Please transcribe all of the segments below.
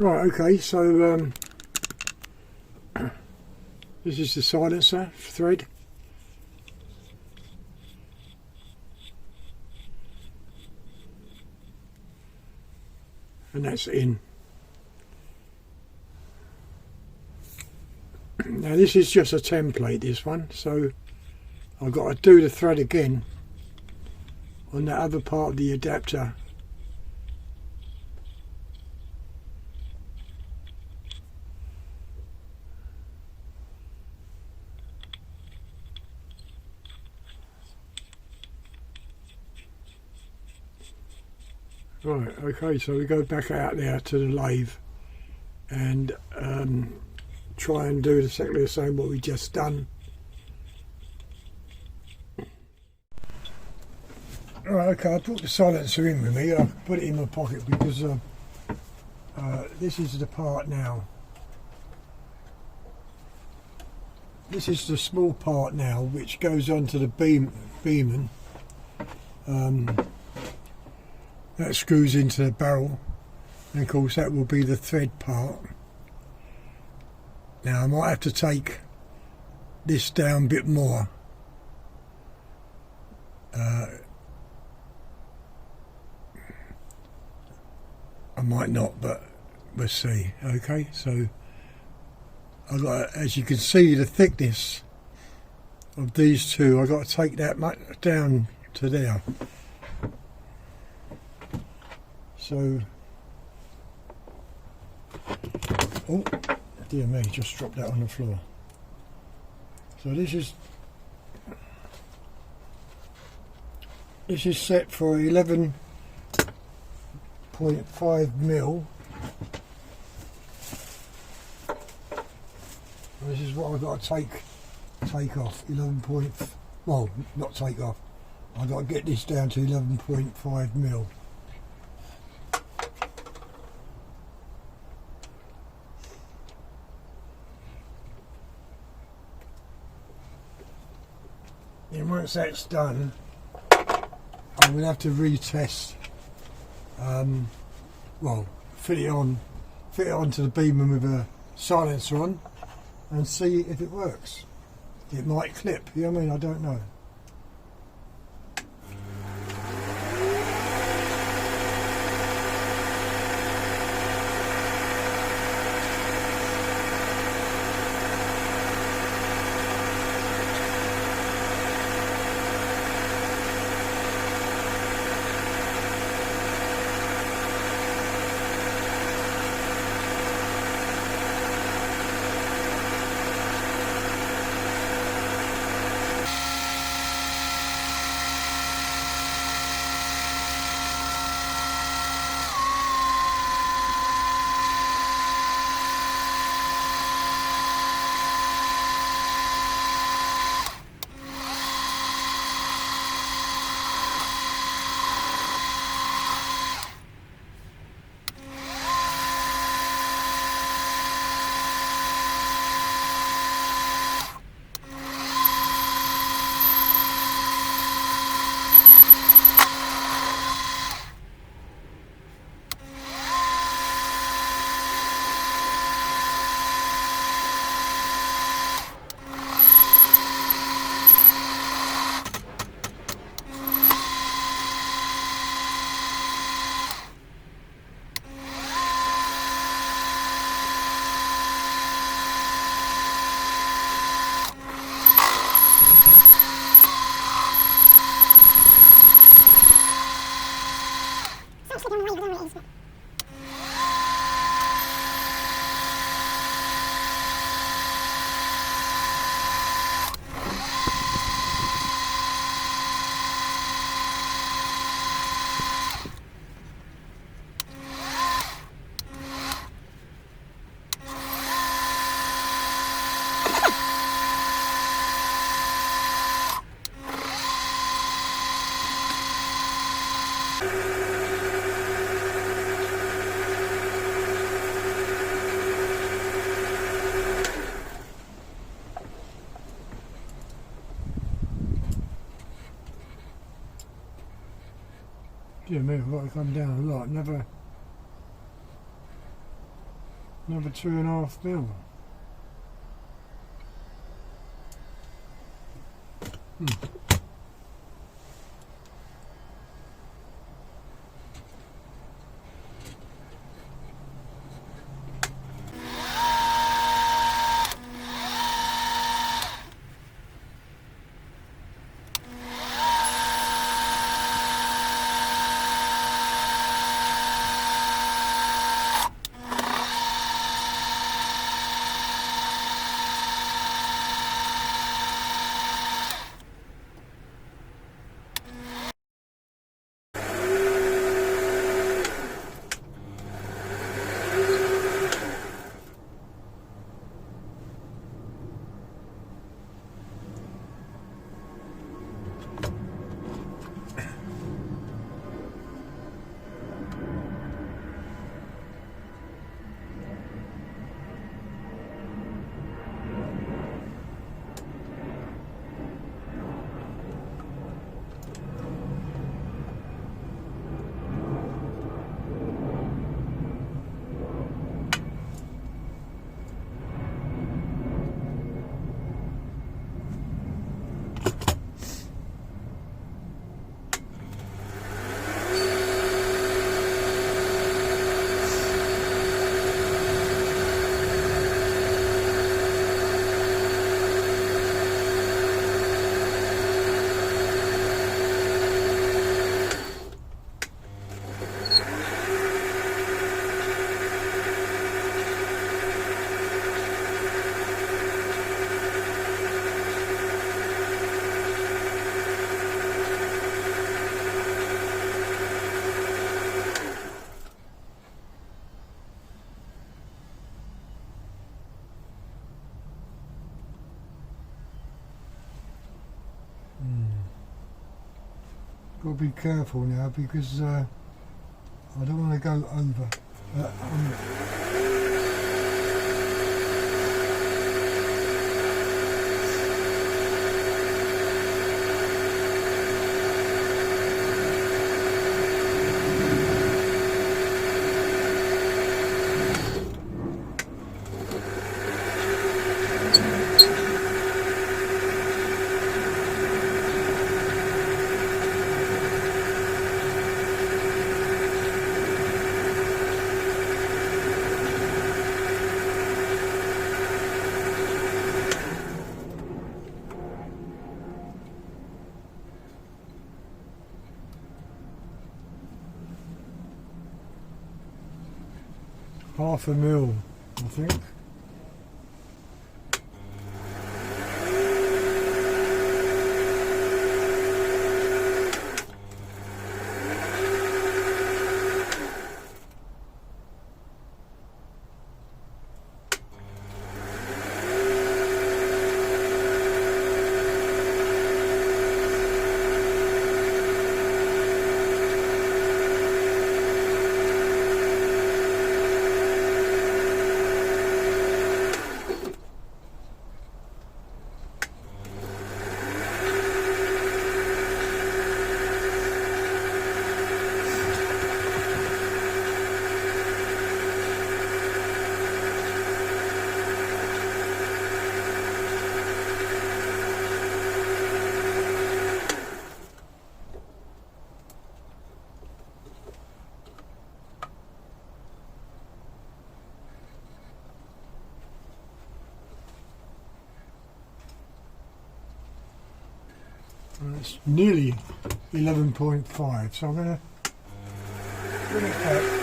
Right, okay, so this is the silencer thread. And that's in. Now this is just a template, this one, so I've got to do the thread again on that other part of the adapter. Right, okay, so we go back out there to the lathe and try and do exactly the same what we just done. Right, okay, I put the silencer in with me. I put it in my pocket because this is the part now. This is the small part now which goes onto the Beeman. That screws into the barrel, and of course that will be the thread part. Now I might have to take this down a bit more. I might not, but we'll see. Okay, so I've got, as you can see, the thickness of these two, I've got to take that much down to there. So, oh dear me, just dropped that on the floor. So this is set for 11.5 mil. This is what I've got to take off. 11 point, well, not take off. I've got to get this down to 11.5 mil. And once that's done, I will have to retest. Well, fit it onto the Beeman with a silencer on, and see if it works. It might clip. You know what I mean? I don't know. Dear me, I've got to come down a lot. Another 2.5 mil. Got to be careful now because I don't want to go over. Half a mil, I think. And it's nearly 11.5, so I'm going to bring it back.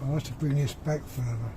I'll have to bring this back further.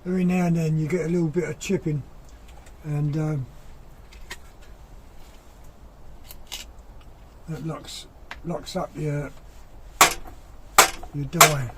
Every now and then you get a little bit of chipping, and that locks up your die.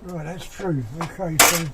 Right, that's through. Okay, so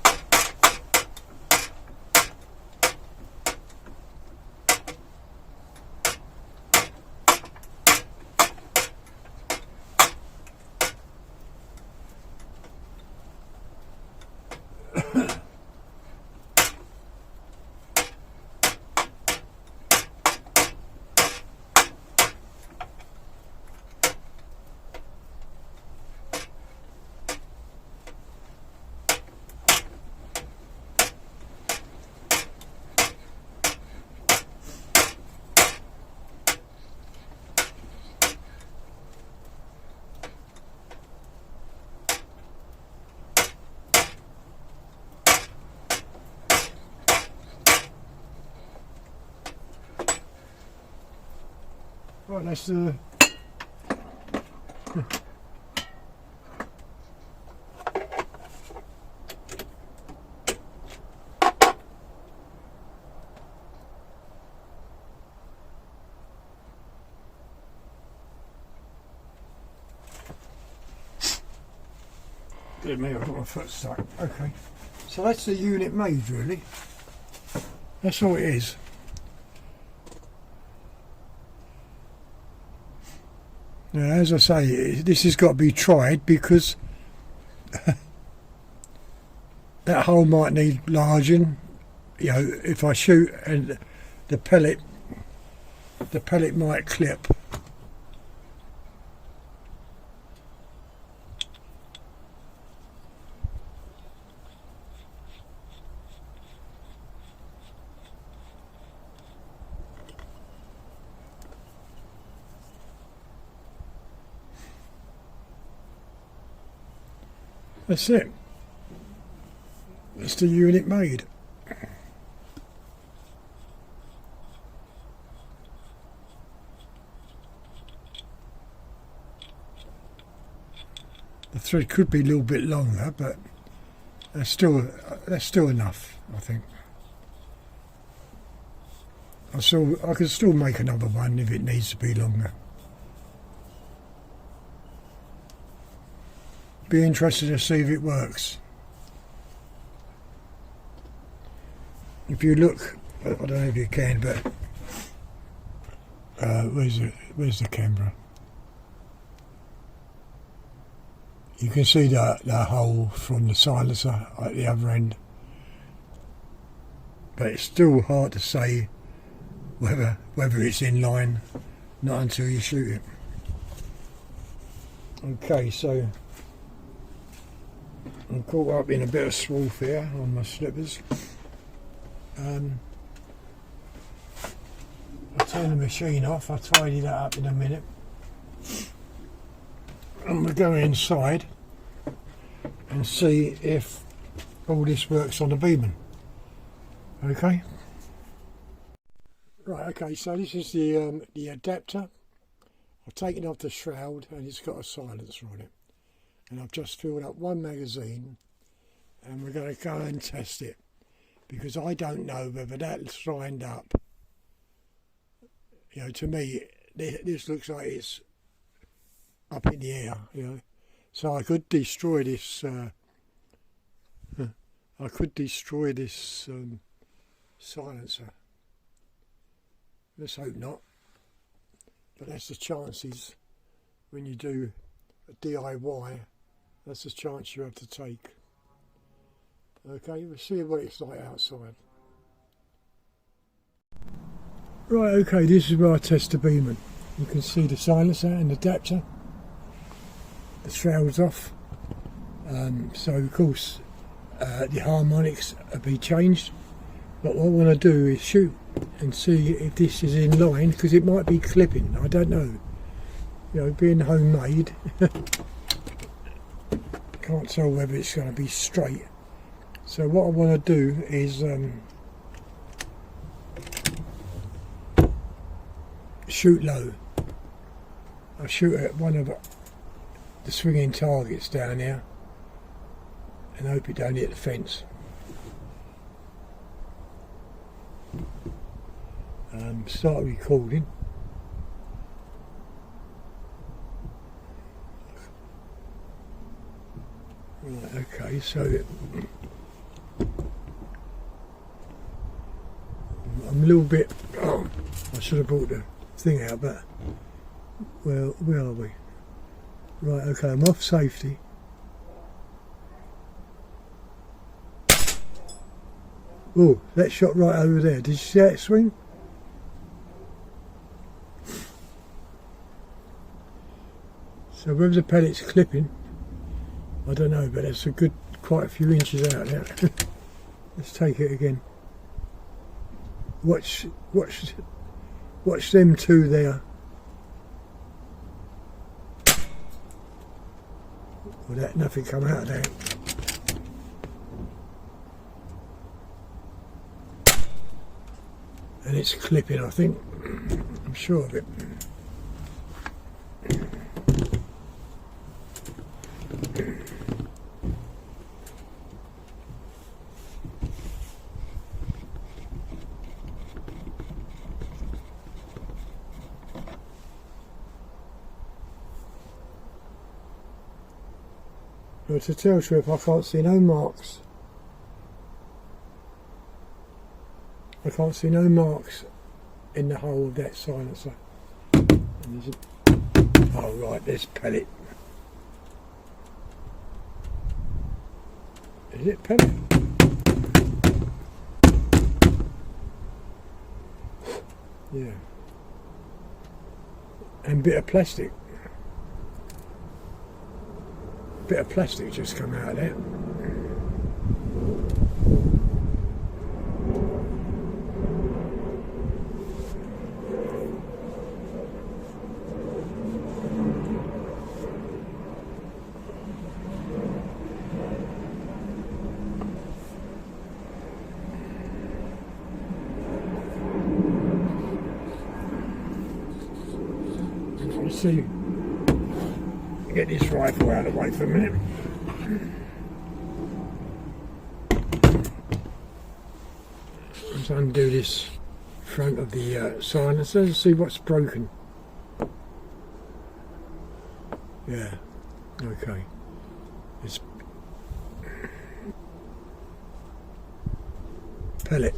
right, that's the Dear me, I've got my foot stuck. Okay, so that's the unit made, really. That's all it is. Now, as I say, this has got to be tried, because that hole might need larging. You know, if I shoot and the pellet might clip. That's it. That's the unit made. The thread could be a little bit longer, but that's still enough, I think. I could still make another one if it needs to be longer. Be interested to see if it works. If you look, I don't know if you can, but where's the camera? You can see the hole from the silencer at the other end, but it's still hard to say whether it's in line, not until you shoot it. Okay, so I'm caught up in a bit of swarf here on my slippers. I'll turn the machine off. I'll tidy that up in a minute. I'm going to go inside and see if all this works on the Beeman. Okay. Right. Okay. So this is the adapter. I've taken off the shroud and it's got a silencer on it. And I've just filled up one magazine, and we're going to go and test it because I don't know whether that's lined up. You know, to me, this looks like it's up in the air, you know. So I could destroy this. I could destroy this silencer. Let's hope not. But that's the chances when you do a DIY. That's the chance you have to take. Okay, we'll see what it's like outside. Right, okay, this is where I test the Beeman. You can see the silencer and the adapter. The shroud's off. So of course the harmonics will be changed. But what I want to do is shoot and see if this is in line, because it might be clipping, I don't know. You know, being homemade, can't tell whether it's going to be straight. So what I want to do is shoot low. I'll shoot at one of the swinging targets down here and hope it don't hit the fence. Start recording. Right, okay, so I'm a little bit, I should have brought the thing out, but well, where are we? Right, okay, I'm off safety. Oh, that shot right over there. Did you see that swing? So whether the pellet's clipping, I don't know, but it's a good, quite a few inches out there. Let's take it again. Watch them two there. Well, that nothing come out of there. And it's clipping, I think. I'm sure of it. Well, to tell the truth, I can't see no marks. I can't see no marks in the hole of that silencer. And oh right, there's pellet. Is it pellet? Yeah. And bit of plastic. Bit of plastic just come out of there. see, get this rifle out of the way for a minute. Let's undo this front of the silencer and see what's broken. Yeah, okay. It's pellet,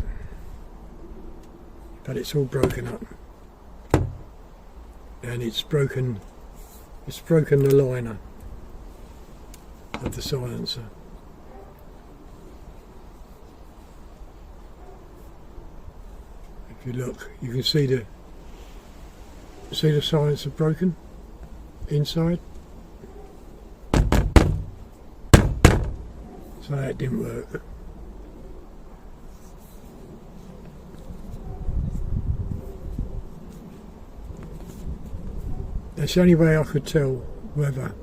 but it's all broken up, and it's broken the liner of the silencer. If you look, you can see the silencer broken inside. So that didn't work. That's the only way I could tell whether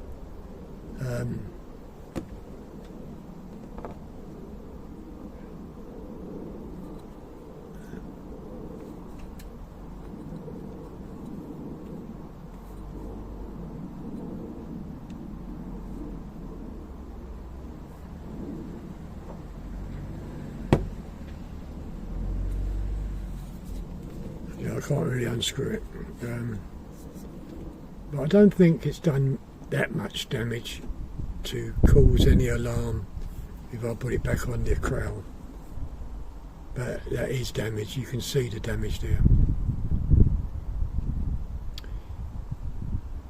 I can't really unscrew it, but I don't think it's done that much damage to cause any alarm if I put it back on the crowd. But that is damage, you can see the damage there.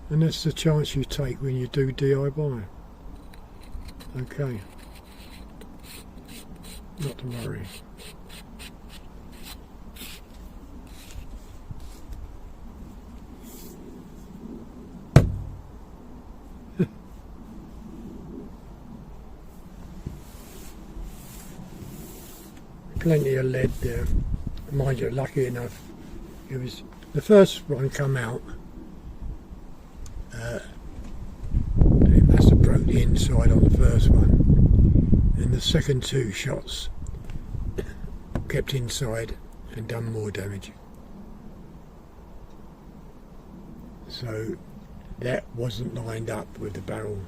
And that's the chance you take when you do DIY. Okay, not to worry. Plenty of lead there. Mind you, lucky enough, it was the first one come out. It must have broke the inside on the first one, and the second two shots kept inside and done more damage. So that wasn't lined up with the barrel.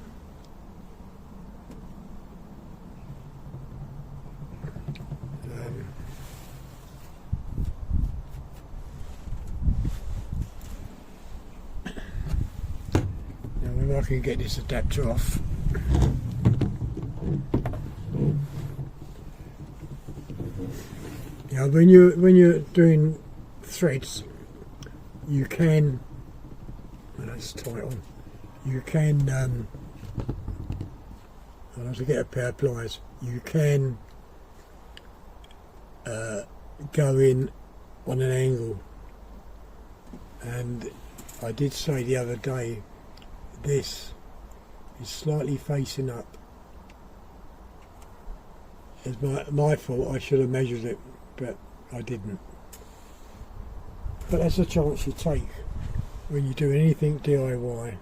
I can get this adapter off. You know, when you're doing threads, you can. Well, that's tight on. You can. I'll have to get a pair of pliers. You can go in on an angle, and I did say the other day, this is slightly facing up. It's my fault, I should have measured it, but I didn't. But that's a chance you take when you do anything DIY.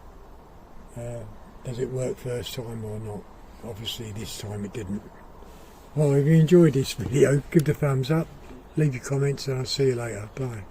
Does it work first time or not? Obviously this time it didn't. Well, if you enjoyed this video, give the thumbs up, leave your comments, and I'll see you later. Bye.